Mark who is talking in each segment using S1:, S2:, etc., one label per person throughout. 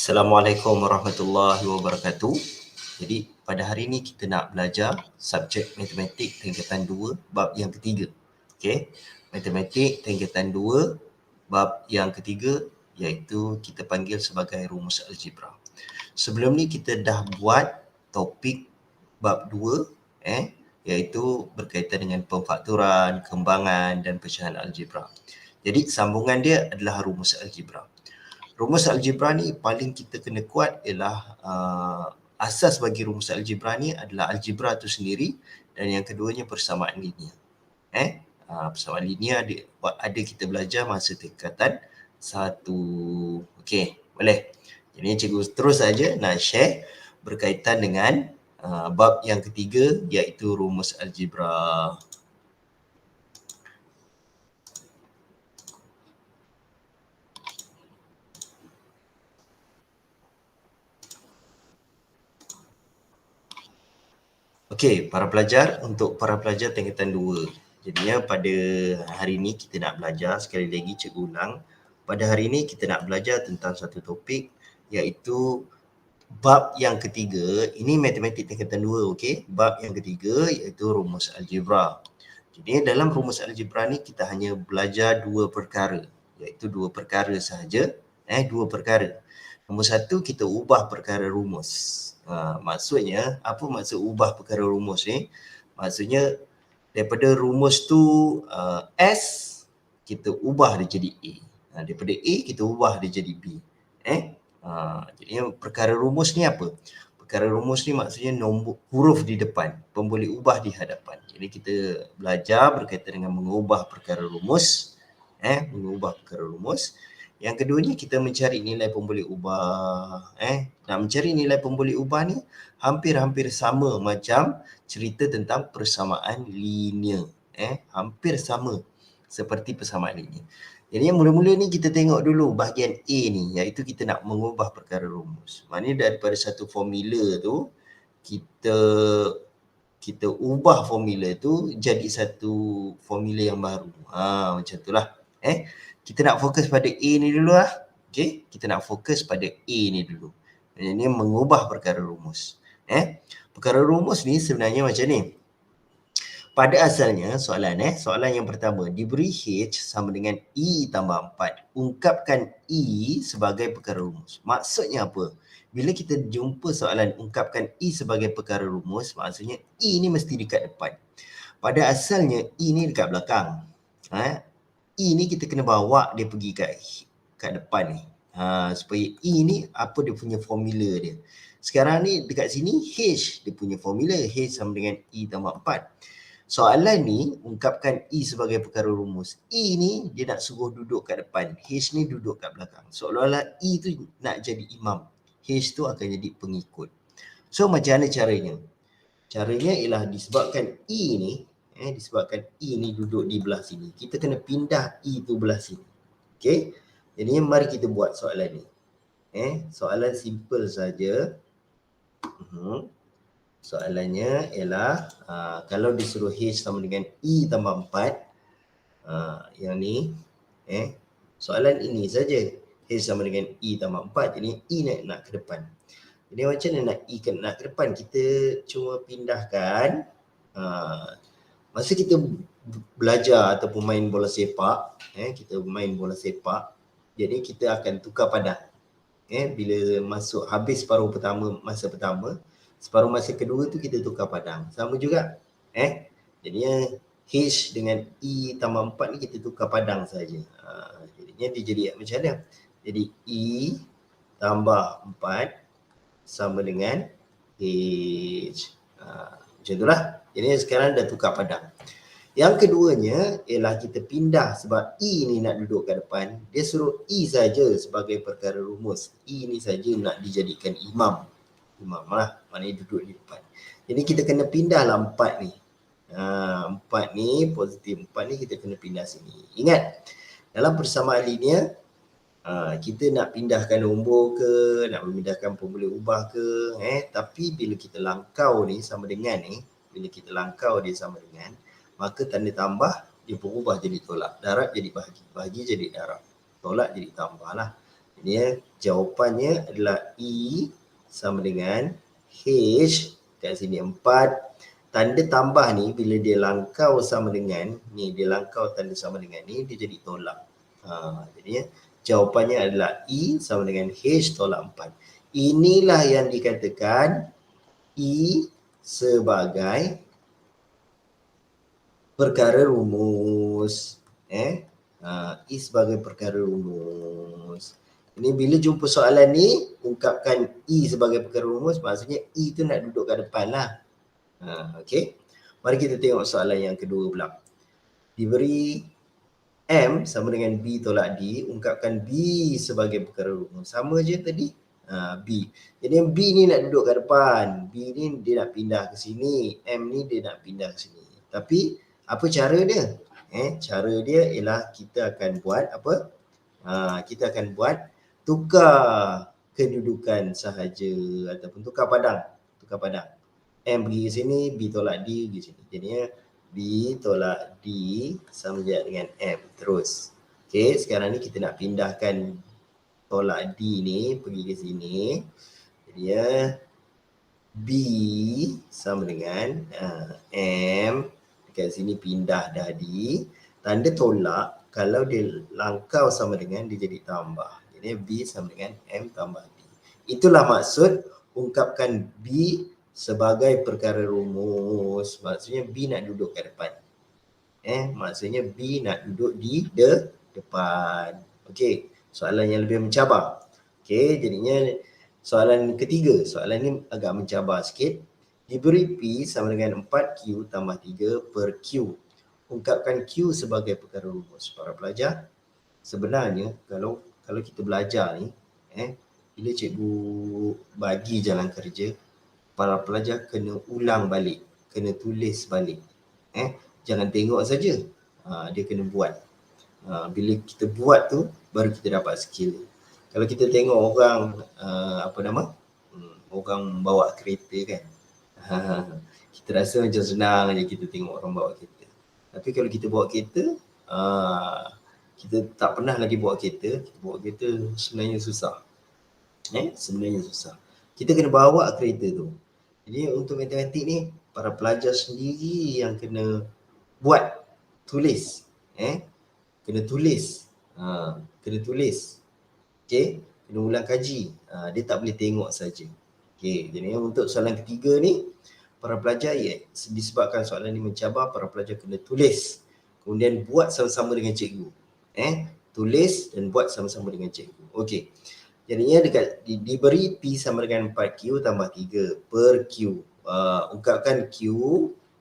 S1: Assalamualaikum warahmatullahi wabarakatuh. Jadi pada hari ini kita nak belajar subjek matematik tingkatan 2 bab yang ketiga. Okey. Matematik tingkatan 2 bab yang ketiga iaitu kita panggil sebagai rumus algebra. Sebelum ni kita dah buat topik bab 2 iaitu berkaitan dengan pemfakturan, kembangan dan pecahan algebra. Jadi sambungan dia adalah rumus algebra. Rumus algebra ni paling kita kena kuat ialah asas bagi rumus algebra ni adalah algebra tu sendiri dan yang keduanya persamaan linear. Persamaan linear ada kita belajar masa tingkatan 1. Okey, boleh. Jadi cikgu terus saja nak share berkaitan dengan bab yang ketiga iaitu rumus algebra. Okey, untuk para pelajar tingkatan 2. Jadinya pada hari ini kita nak belajar, sekali lagi cikgu ulang, pada hari ini kita nak belajar tentang satu topik iaitu bab yang ketiga. Ini matematik tingkatan 2, okey. Bab yang ketiga iaitu rumus algebra. Jadi dalam rumus algebra ni kita hanya belajar dua perkara, iaitu dua perkara sahaja, dua perkara. Nombor satu, kita ubah perkara rumus. Maksudnya, apa maksud ubah perkara rumus ni? Maksudnya daripada rumus tu S, kita ubah dia jadi A. Daripada A, kita ubah dia jadi B. Jadi perkara rumus ni apa? Perkara rumus ni maksudnya nombor huruf di depan, pemboleh ubah di hadapan. Jadi kita belajar berkaitan dengan mengubah perkara rumus. Mengubah perkara rumus. Yang keduanya kita mencari nilai pemboleh ubah. Nak mencari nilai pemboleh ubah ni hampir-hampir sama macam cerita tentang persamaan linear. Hampir sama seperti persamaan linear. Jadi yang mula-mula ni kita tengok dulu bahagian A ni, iaitu kita nak mengubah perkara rumus. Maknanya daripada satu formula tu kita ubah formula tu jadi satu formula yang baru. Macam itulah. Kita nak fokus pada A ni dulu lah. Okey, kita nak fokus pada A ni dulu. Ini mengubah perkara rumus. Perkara rumus ni sebenarnya macam ni. Pada asalnya soalan yang pertama, diberi H sama dengan E tambah 4. Ungkapkan E sebagai perkara rumus. Maksudnya apa? Bila kita jumpa soalan ungkapkan E sebagai perkara rumus, maksudnya E ni mesti dekat depan. Pada asalnya E ni dekat belakang. E ni kita kena bawa dia pergi kat depan ni. Supaya E ni apa dia punya formula dia. Sekarang ni dekat sini H dia punya formula. H sama dengan E tambah 4. Soalan ni ungkapkan E sebagai perkara rumus. E ni dia nak suruh duduk kat depan. H ni duduk kat belakang. Seolah-olah E tu nak jadi imam. H tu akan jadi pengikut. So macam mana caranya? Caranya ialah disebabkan E ni duduk di belah sini. Kita kena pindah E tu belah sini. Okey? Jadi mari kita buat soalan ni. Soalan simple saja. Soalannya ialah kalau disuruh H sama dengan E tambah 4, yang ni, soalan ini saja. H sama dengan E tambah 4, jadi E nak ke depan. Jadi macam mana nak E nak ke depan? Kita cuma pindahkan, masa kita belajar ataupun main bola sepak, kita main bola sepak, jadi kita akan tukar padang. Bila masuk habis masa pertama, separuh masa kedua tu kita tukar padang. Sama juga. Jadinya H dengan E tambah 4 ni kita tukar padang saja. Jadinya dia jadi macam mana? Jadi E tambah 4 sama dengan H. Macam itulah. Jadi sekarang dah tukar padang. Yang keduanya ialah kita pindah sebab E ni nak duduk kat depan. Dia suruh E saja sebagai perkara rumus. E ni saja nak dijadikan imam lah, maknanya duduk di depan. Jadi kita kena pindahlah 4 ni. 4 ni, positif 4 ni kita kena pindah sini. Ingat, dalam persamaan linear, kita nak pindahkan nombor ke, nak memindahkan pemboleh ubah ke, tapi bila kita langkau ni sama dengan ni, maka tanda tambah dia berubah jadi tolak. Darab jadi bahagi, bahagi jadi darab. Tolak jadi tambah lah. Jadi jawapannya adalah E sama dengan H. Kat sini 4. Tanda tambah ni bila dia langkau sama dengan ni, dia langkau tanda sama dengan ni, dia jadi tolak. Jadi jawapannya adalah E sama dengan H tolak 4. Inilah yang dikatakan E sebagai perkara rumus. E sebagai perkara rumus. Ini bila jumpa soalan ni, ungkapkan E sebagai perkara rumus, maksudnya E tu nak duduk kat depan lah. Okey. Mari kita tengok soalan yang kedua pula. Diberi M sama dengan B tolak D, ungkapkan B sebagai perkara rumus. Sama je tadi. B. Jadi B ni nak duduk kat depan. B ni dia nak pindah ke sini. M ni dia nak pindah ke sini. Tapi apa cara dia? Cara dia ialah kita akan buat apa? Kita akan buat tukar kedudukan sahaja ataupun tukar padang. M pergi ke sini, B tolak D pergi sini. Jadinya B tolak D sama je dengan M terus. Okey, sekarang ni kita nak pindahkan tolak D ni pergi ke sini. Jadinya B sama dengan M, dekat sini pindah dah D. Tanda tolak kalau dia langkau sama dengan dia jadi tambah. Jadi B sama dengan M tambah D. Itulah maksud ungkapkan B sebagai perkara rumus. Maksudnya B nak duduk kat depan. Maksudnya B nak duduk di depan. Okey, soalan yang lebih mencabar. Okey, jadinya soalan ketiga. Soalan ni agak mencabar sikit. Diberi P sama dengan 4Q tambah 3 per Q. Ungkapkan Q sebagai perkara rumus. Para pelajar, sebenarnya kalau kita belajar ni, bila cikgu bagi jalan kerja, para pelajar kena ulang balik, kena tulis balik. Jangan tengok saja. Dia kena buat. Bila kita buat tu, baru kita dapat skill. Kalau kita tengok orang, orang bawa kereta kan. Kita rasa macam senang je kita tengok orang bawa kereta. Tapi kalau kita bawa kereta, kita tak pernah lagi bawa kereta, kita bawa kereta sebenarnya susah. Sebenarnya susah. Kita kena bawa kereta tu. Jadi untuk matematik ni, para pelajar sendiri yang kena buat, tulis. Kena tulis. Kena tulis. Okey, kena ulang kaji. Dia tak boleh tengok saja. Okey, jadi untuk soalan ketiga ni, para pelajar disebabkan soalan ni mencabar, para pelajar kena tulis. Kemudian buat sama-sama dengan cikgu. Tulis dan buat sama-sama dengan cikgu. Okey. Jadinya diberi P sama dengan 4Q tambah 3 per Q. Ungkapkan Q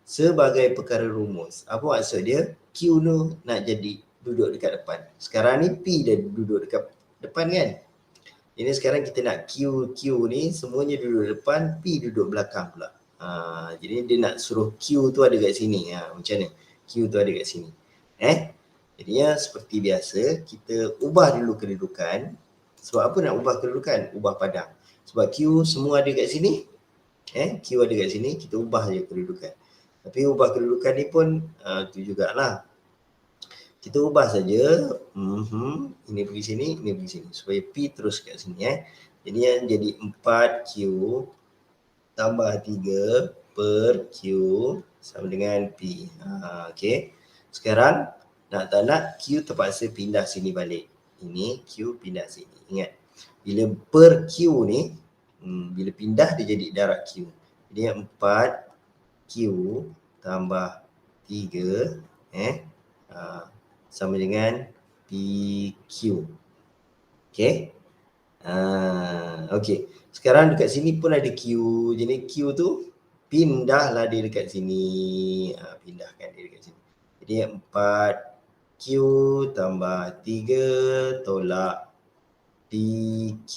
S1: sebagai perkara rumus. Apa maksud dia? Q tu nak jadi duduk dekat depan. Sekarang ni P dah duduk dekat depan kan? Jadi sekarang kita nak Q ni semuanya duduk depan, P duduk belakang pula. Jadi dia nak suruh Q tu ada kat sini. Macam mana? Q tu ada kat sini. Jadinya seperti biasa, kita ubah dulu kedudukan. Sebab apa nak ubah kedudukan? Ubah padang. Sebab Q semua ada kat sini. Q ada kat sini, kita ubah je kedudukan. Tapi ubah kedudukan ni pun tu jugalah. Kita ubah saja. Ini pergi sini, ini pergi sini. Supaya P terus kat sini. Jadi yang jadi 4Q tambah 3 per Q sama dengan P. Okey. Sekarang nak tak nak Q terpaksa pindah sini balik. Ini Q pindah sini. Ingat, bila per Q ni, bila pindah dia jadi darab Q. Jadi 4Q tambah 3 sama dengan PQ. Okey. Okey. Sekarang dekat sini pun ada Q. Jadi Q tu pindahlah dia dekat sini. Pindahkan dia dekat sini. Jadi 4Q tambah 3 tolak PQ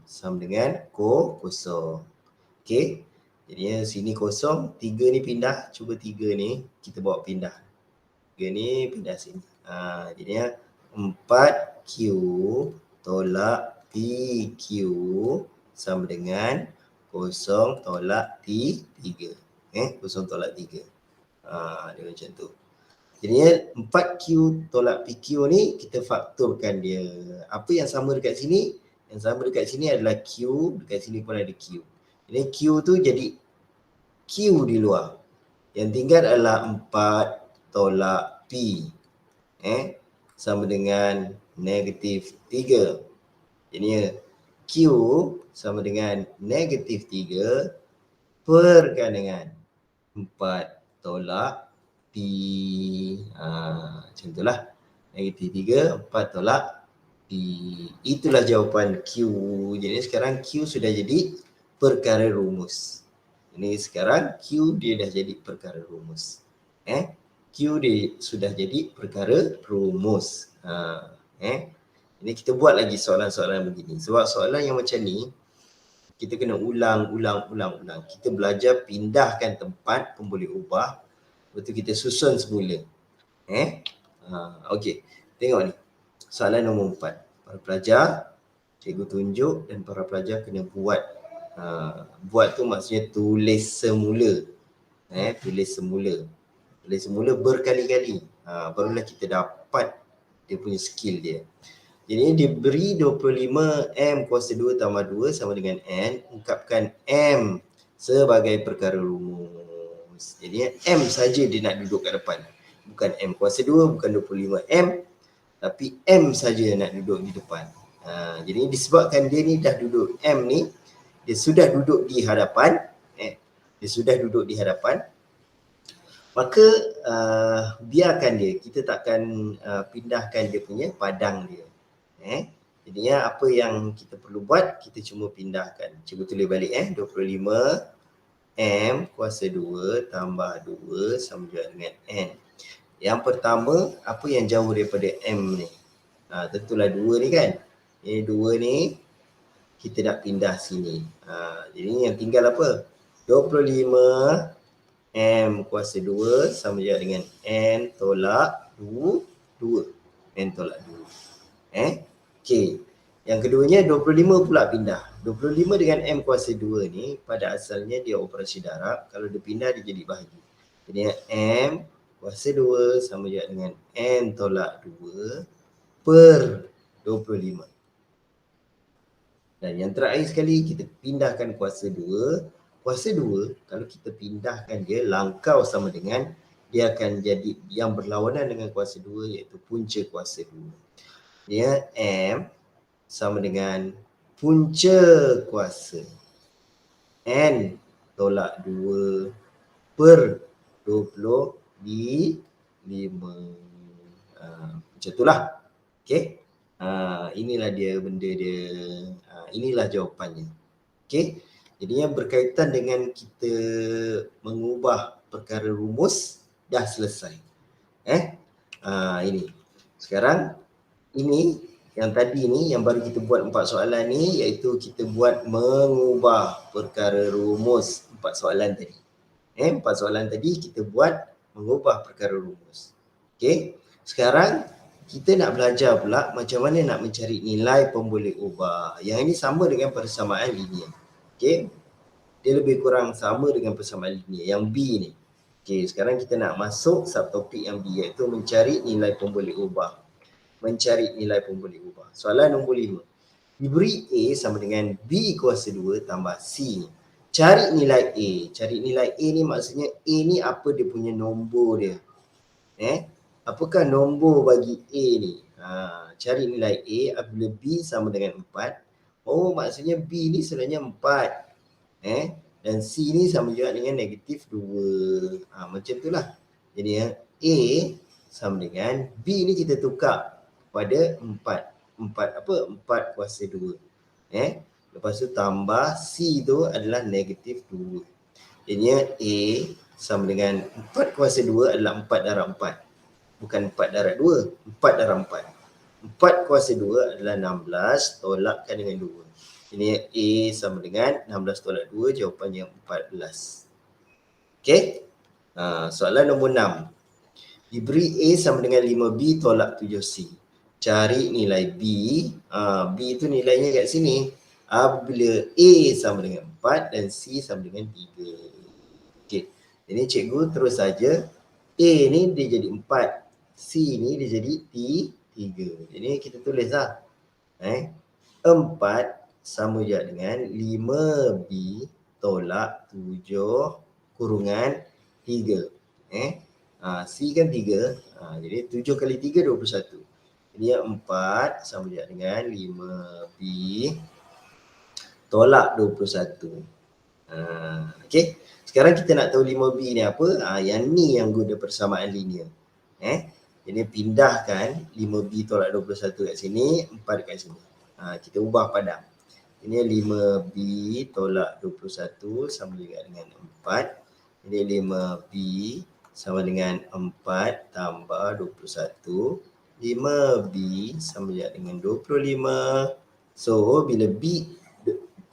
S1: sama dengan kosong. Okey. Jadi sini kosong, 3 ni pindah. Cuba 3 ni kita bawa pindah. 3 ni pindah sini. Jadinya 4Q tolak PQ sama dengan kosong tolak 3. Kosong tolak 3. Dia macam tu. Jadinya 4Q tolak PQ ni kita faktorkan dia. Apa yang sama dekat sini? Yang sama dekat sini adalah Q, dekat sini pun ada Q. Jadi Q tu jadi Q di luar. Yang tinggal adalah 4 tolak P. Sama dengan negatif 3. Jadinya Q sama dengan negatif 3 perkan dengan 4 tolak P. Macam itulah. Negatif 3, 4 tolak P. Itulah jawapan Q. Jadi sekarang Q sudah jadi perkara rumus. Ini sekarang Q dia dah jadi perkara rumus. Q dia sudah jadi perkara rumus. Ini kita buat lagi soalan-soalan begini. Sebab soalan yang macam ni kita kena ulang. Kita belajar pindahkan tempat pun boleh ubah. Lepas tu kita susun semula. Okey. Tengok ni. Soalan nombor 4. Para pelajar, cikgu tunjuk dan para pelajar kena buat. Buat tu maksudnya tulis semula. Tulis semula berkali-kali. Barulah kita dapat dia punya skill dia. Jadi diberi 25 M kuasa 2 tambah 2 sama dengan N. Ungkapkan M sebagai perkara rumus. Jadi M saja dia nak duduk kat depan. Bukan M kuasa 2, bukan 25 M. Tapi M saja nak duduk di depan. Jadi disebabkan dia ni dah duduk M ni, dia sudah duduk di hadapan. Dia sudah duduk di hadapan. Maka biarkan dia. Kita takkan pindahkan dia punya padang dia. Jadinya apa yang kita perlu buat, kita cuma pindahkan. Cuba tulis balik 25 M kuasa 2 tambah 2 sama juga dengan N. Yang pertama, apa yang jauh daripada M ni? Tentulah 2 ni kan. Ini 2 ni kita nak pindah sini. Jadi yang tinggal apa? 25 M kuasa 2 sama juga dengan N tolak 2. N tolak 2. Okey. Yang keduanya 25 pula pindah. 25 dengan M kuasa 2 ni pada asalnya dia operasi darab. Kalau dia pindah dia jadi bahagi. Jadi M kuasa 2 sama juga dengan N tolak 2 per 25. Dan yang terakhir sekali kita pindahkan kuasa 2. Kuasa 2 kalau kita pindahkan dia langkau sama dengan dia akan jadi yang berlawanan dengan kuasa 2 iaitu punca kuasa 2. Dia M sama dengan punca kuasa N tolak 2 per 25. Macam itulah. Okey. Inilah dia benda dia. Inilah jawapannya. Okey. Jadinya berkaitan dengan kita mengubah perkara rumus dah selesai. Ini. Sekarang ini yang tadi ni yang baru kita buat 4 soalan ni iaitu kita buat mengubah perkara rumus 4 soalan tadi. 4 soalan tadi kita buat mengubah perkara rumus. Okey. Sekarang kita nak belajar pula macam mana nak mencari nilai pemboleh ubah. Yang ini sama dengan persamaan linear. Okey. Dia lebih kurang sama dengan persamaan linear yang B ni. Okey, sekarang kita nak masuk subtopik yang B iaitu mencari nilai pemboleh ubah. Mencari nilai pemboleh ubah. Soalan nombor 5. Diberi A sama dengan B kuasa 2 tambah C. Cari nilai A. Cari nilai A ni maksudnya A ni apa dia punya nombor dia. Apakah nombor bagi A ni? Cari nilai A apabila B sama dengan 4. Oh, maksudnya B ni sebenarnya 4. Dan C ni sama juga dengan negatif 2. Macam itulah. Jadi A sama dengan B ni kita tukar pada 4. 4 kuasa 2. Lepas tu tambah C tu adalah negatif 2. Jadi A sama dengan 4 kuasa 2 adalah 4 darab 4. Bukan 4 darab 2. 4 darab 4. 4 kuasa 2 adalah 16 tolakkan dengan 2. Jadi A sama dengan 16 tolak 2 jawapannya 14. Okey. Soalan nombor 6. Diberi A sama dengan 5B tolak 7C. Cari nilai B. B itu nilainya kat sini. Apabila A sama dengan 4 dan C sama dengan 3. Okey. Jadi cikgu terus saja. A A ni dia jadi 4. C ni dia jadi 3. Jadi kita tulis lah. 4 sama je dengan 5B tolak 7 kurungan 3. C kan 3. Jadi 7 kali 3, 21. Jadi 4 sama je dengan 5B tolak 21. Okey. Sekarang kita nak tahu 5B ni apa? Yang ni yang guna persamaan linear. Jadi pindahkan 5B tolak 21 kat sini, 4 kat sini. Kita ubah padang. Ini 5B tolak 21 sama juga dengan 4. Jadi 5B sama dengan 4 tambah 21. 5B sama juga dengan 25. So bila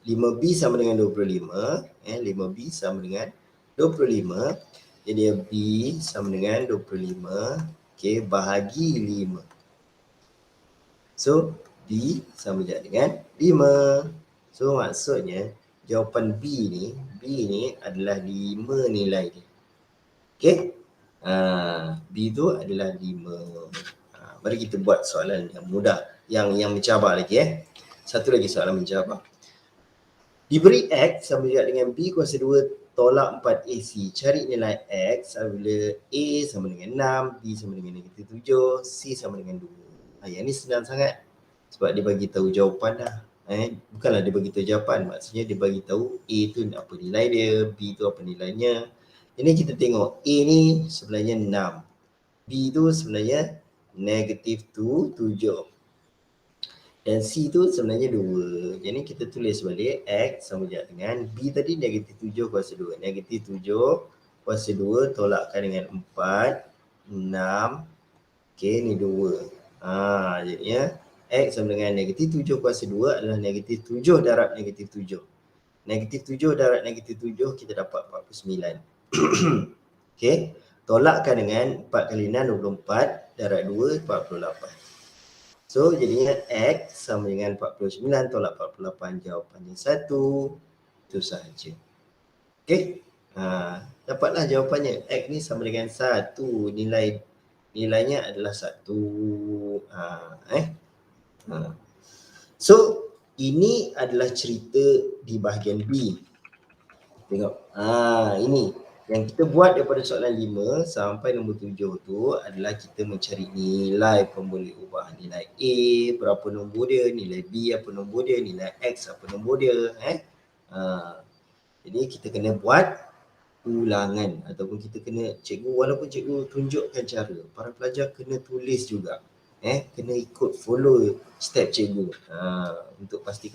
S1: 5B sama dengan 25, 5B sama dengan 25. Jadi B sama dengan 25. Okey, bahagi 5. So B sama je dengan 5. So maksudnya jawapan B ni adalah 5 nilai dia. Okey. B tu adalah 5. Mari kita buat soalan yang mudah, yang mencabar lagi. Satu lagi soalan mencabar. Diberi X sama juga dengan B kuasa 2 tolak 4AC. Cari nilai X apabila A sama dengan 6, B sama dengan -7, C sama dengan 2. Yang ni senang sangat. Sebab dia bagi tahu jawapan dah. Bukanlah dia bagi tahu jawapan, maksudnya dia bagi tahu A tu apa nilai dia, B tu apa nilainya. Ini kita tengok A ni sebenarnya 6. B tu sebenarnya -7. Dan C tu sebenarnya 2. Jadi kita tulis balik X sama je dengan B tadi -7 kuasa 2. -7 kuasa 2 tolakkan dengan 4, 6. Okey, ni 2. Jadinya X sama dengan -7 kuasa 2 adalah -7 darab -7. -7 darab -7 kita dapat 49. Okey, tolakkan dengan 4 kali 6, 24. Darab 2, 48. So jadinya X sama dengan 49 tolak 48. Jawapannya 1. Itu sahaja. Okey. Dapatlah jawapannya. X ni sama dengan 1. Nilainya adalah 1. So ini adalah cerita di bahagian B. Tengok. Ini yang kita buat daripada soalan 5 sampai nombor 7 tu adalah kita mencari nilai pemboleh ubah. Nilai A berapa nombor dia, nilai B apa nombor dia, nilai X apa nombor dia. Jadi kita kena buat ulangan ataupun kita kena, cikgu walaupun cikgu tunjukkan cara, para pelajar kena tulis juga. Kena ikut follow step cikgu untuk pastikan